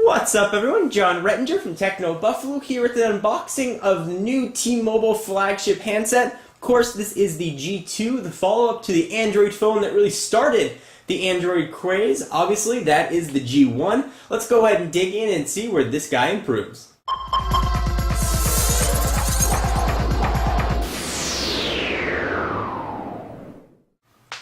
What's up everyone, John Rettinger from Techno Buffalo here with an unboxing of the new T-Mobile flagship handset. Of course, this is the G2, the follow-up to the Android phone that really started the Android craze. Obviously, that is the G1. Let's go ahead and dig in and see where this guy improves.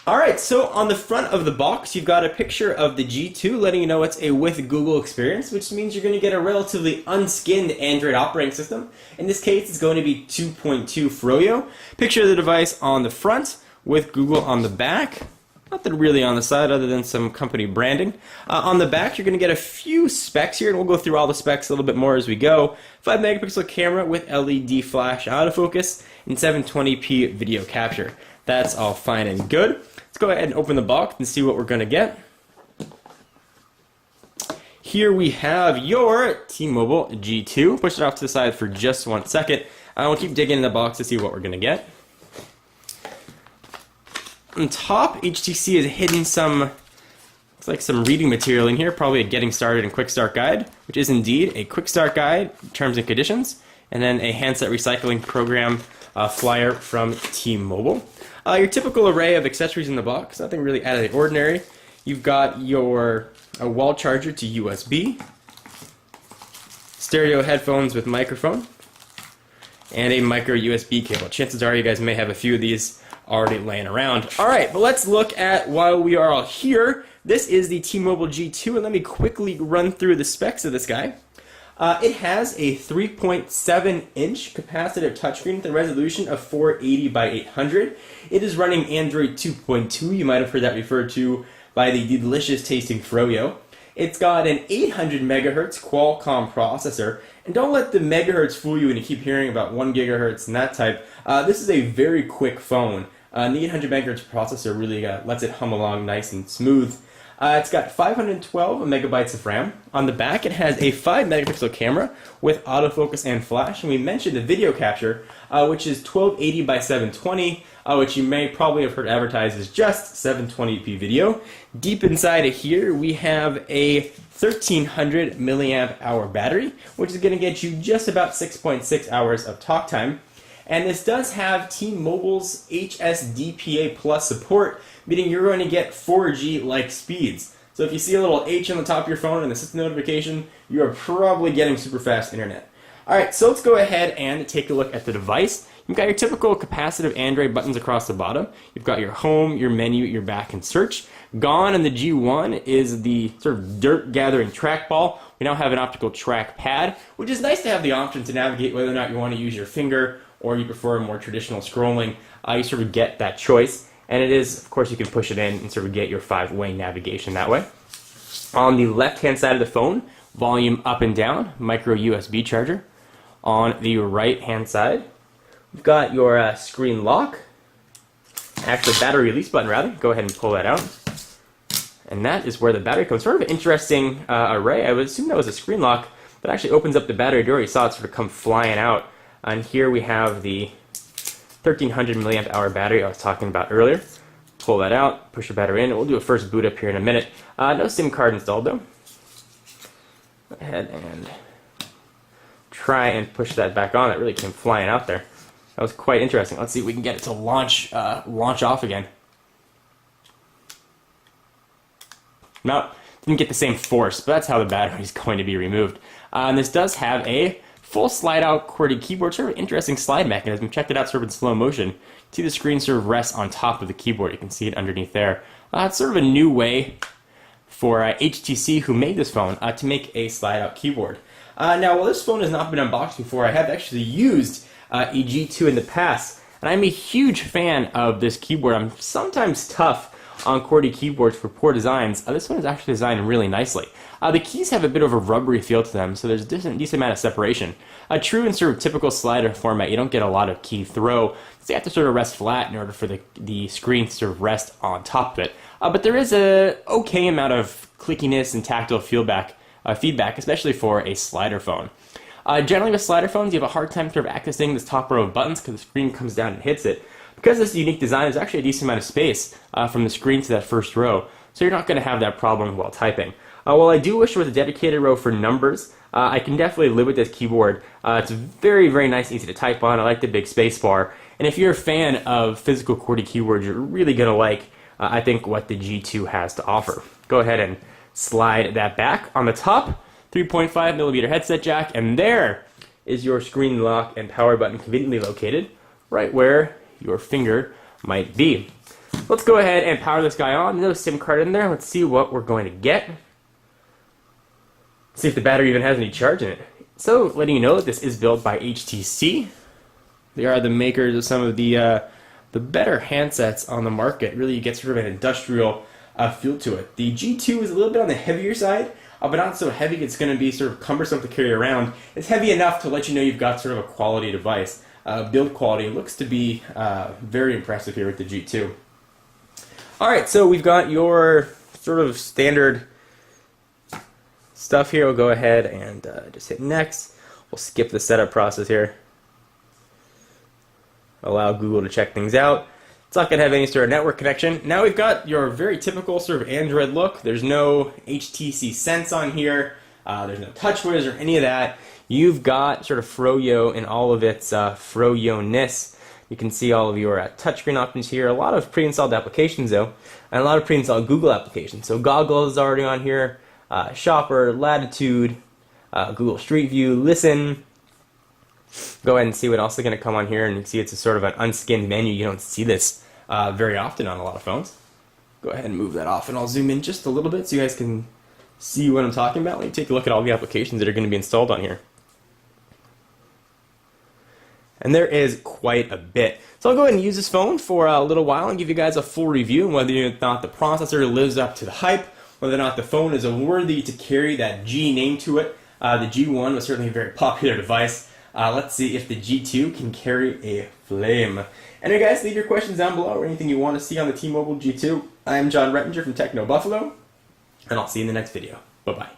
Alright, so on the front of the box, you've got a picture of the G2 letting you know it's a with Google experience, which means you're going to get a relatively unskinned Android operating system. In this case, it's going to be 2.2 Froyo. Picture of the device on the front with Google on the back. Nothing really on the side other than some company branding. On the back, you're going to get a few specs here, and we'll go through all the specs a little bit more as we go. 5 megapixel camera with LED flash autofocus and 720p video capture. That's all fine and good. Let's go ahead and open the box and see what we're going to get. Here we have your T-Mobile G2. Push it off to the side for just 1 second. We'll keep digging in the box to see what we're going to get. On top, HTC has hidden some reading material in here, probably a getting started and quick start guide, which is indeed a quick start guide, terms and conditions, and then a handset recycling program flyer from T-Mobile. Your typical array of accessories in the box, nothing really out of the ordinary. You've got your wall charger to USB, stereo headphones with microphone, and a micro USB cable. Chances are you guys may have a few of these already laying around. Alright, but let's look at, while we are all here, this is the T-Mobile G2, and let me quickly run through the specs of this guy. It has a 3.7-inch capacitive touchscreen with a resolution of 480 by 800. It is running Android 2.2. You might have heard that referred to by the delicious tasting Froyo. It's got an 800 megahertz Qualcomm processor, and don't let the megahertz fool you when you keep hearing about 1 gigahertz and that type. This is a very quick phone. The 800 megahertz processor really lets it hum along nice and smooth. It's got 512 megabytes of RAM. On the back, it has a 5 megapixel camera with autofocus and flash. And we mentioned the video capture, which is 1280 by 720, which you may probably have heard advertised as just 720p video. Deep inside of here, we have a 1300 milliamp hour battery, which is going to get you just about 6.6 hours of talk time. And this does have T-Mobile's HSDPA Plus support, meaning you're going to get 4G-like speeds. So if you see a little H on the top of your phone and the system notification, you are probably getting super fast internet. Alright, so let's go ahead and take a look at the device. You've got your typical capacitive Android buttons across the bottom. You've got your home, your menu, your back, and search. Gone in the G1 is the sort of dirt-gathering trackball. We now have an optical trackpad, which is nice to have the option to navigate whether or not you want to use your finger or you prefer more traditional scrolling. You sort of get that choice. And it is, of course, you can push it in and sort of get your 5-way navigation that way. On the left-hand side of the phone, volume up and down, micro USB charger. On the right-hand side, we've got your screen lock. Actually, battery release button, rather. Go ahead and pull that out. And that is where the battery comes. Sort of an interesting array. I would assume that was a screen lock that actually opens up the battery door. You saw it sort of come flying out. And here we have the 1300 milliamp hour battery I was talking about earlier. Pull that out, push the battery in, and we'll do a first boot up here in a minute. No SIM card installed though. Go ahead and try and push that back on. It really came flying out there. That was quite interesting. Let's see if we can get it to launch off again. No, didn't get the same force, but that's how the battery is going to be removed. And this does have a full slide-out QWERTY keyboard, sort of an interesting slide mechanism. Check it out sort of in slow motion. See the screen sort of rests on top of the keyboard. You can see it underneath there. It's sort of a new way for HTC, who made this phone, to make a slide-out keyboard. Now, while this phone has not been unboxed before, I have actually used a G2 in the past, and I'm a huge fan of this keyboard. I'm sometimes tough on QWERTY keyboards for poor designs. This one is actually designed really nicely. The keys have a bit of a rubbery feel to them, so there's a decent amount of separation. True in sort of typical slider format, you don't get a lot of key throw, so you have to sort of rest flat in order for the screen to sort of rest on top of it. But there is a okay amount of clickiness and tactile feedback, especially for a slider phone. Generally with slider phones, you have a hard time sort of accessing this top row of buttons because the screen comes down and hits it. Because of this unique design, there's actually a decent amount of space from the screen to that first row, so you're not going to have that problem while typing. While I do wish there was a dedicated row for numbers, I can definitely live with this keyboard. It's very, very nice and easy to type on. I like the big space bar. And if you're a fan of physical QWERTY keyboards, you're really going to like, I think, what the G2 has to offer. Go ahead and slide that back. On the top, 3.5 millimeter headset jack, and there is your screen lock and power button conveniently located right where your finger might be. Let's go ahead and power this guy on. No SIM card in there. Let's see what we're going to get. See if the battery even has any charge in it. So, letting you know that this is built by HTC. They are the makers of some of the better handsets on the market. Really, you get sort of an industrial feel to it. The G2 is a little bit on the heavier side, but not so heavy it's going to be sort of cumbersome to carry around. It's heavy enough to let you know you've got sort of a quality device. Build quality looks to be very impressive here with the G2. Alright, so we've got your sort of standard stuff here. We'll go ahead and just hit next. We'll skip the setup process here. Allow Google to check things out. It's not going to have any sort of network connection. Now we've got your very typical sort of Android look. There's no HTC Sense on here. There's no TouchWiz or any of that. You've got sort of Froyo in all of its Froyo-ness. You can see all of your touchscreen options here. A lot of pre-installed applications though, and a lot of pre-installed Google applications. So Goggle is already on here. Shopper, Latitude, Google Street View, Listen. Go ahead and see what else is going to come on here, and you can see it's a sort of an unskinned menu. You don't see this very often on a lot of phones. Go ahead and move that off, and I'll zoom in just a little bit so you guys can see what I'm talking about. Let me take a look at all the applications that are going to be installed on here. And there is quite a bit. So I'll go ahead and use this phone for a little while and give you guys a full review on whether or not the processor lives up to the hype, whether or not the phone is worthy to carry that G name to it. The G1 was certainly a very popular device. Let's see if the G2 can carry a flame. Anyway guys, leave your questions down below or anything you want to see on the T-Mobile G2. I am John Rettinger from Techno Buffalo, and I'll see you in the next video. Bye-bye.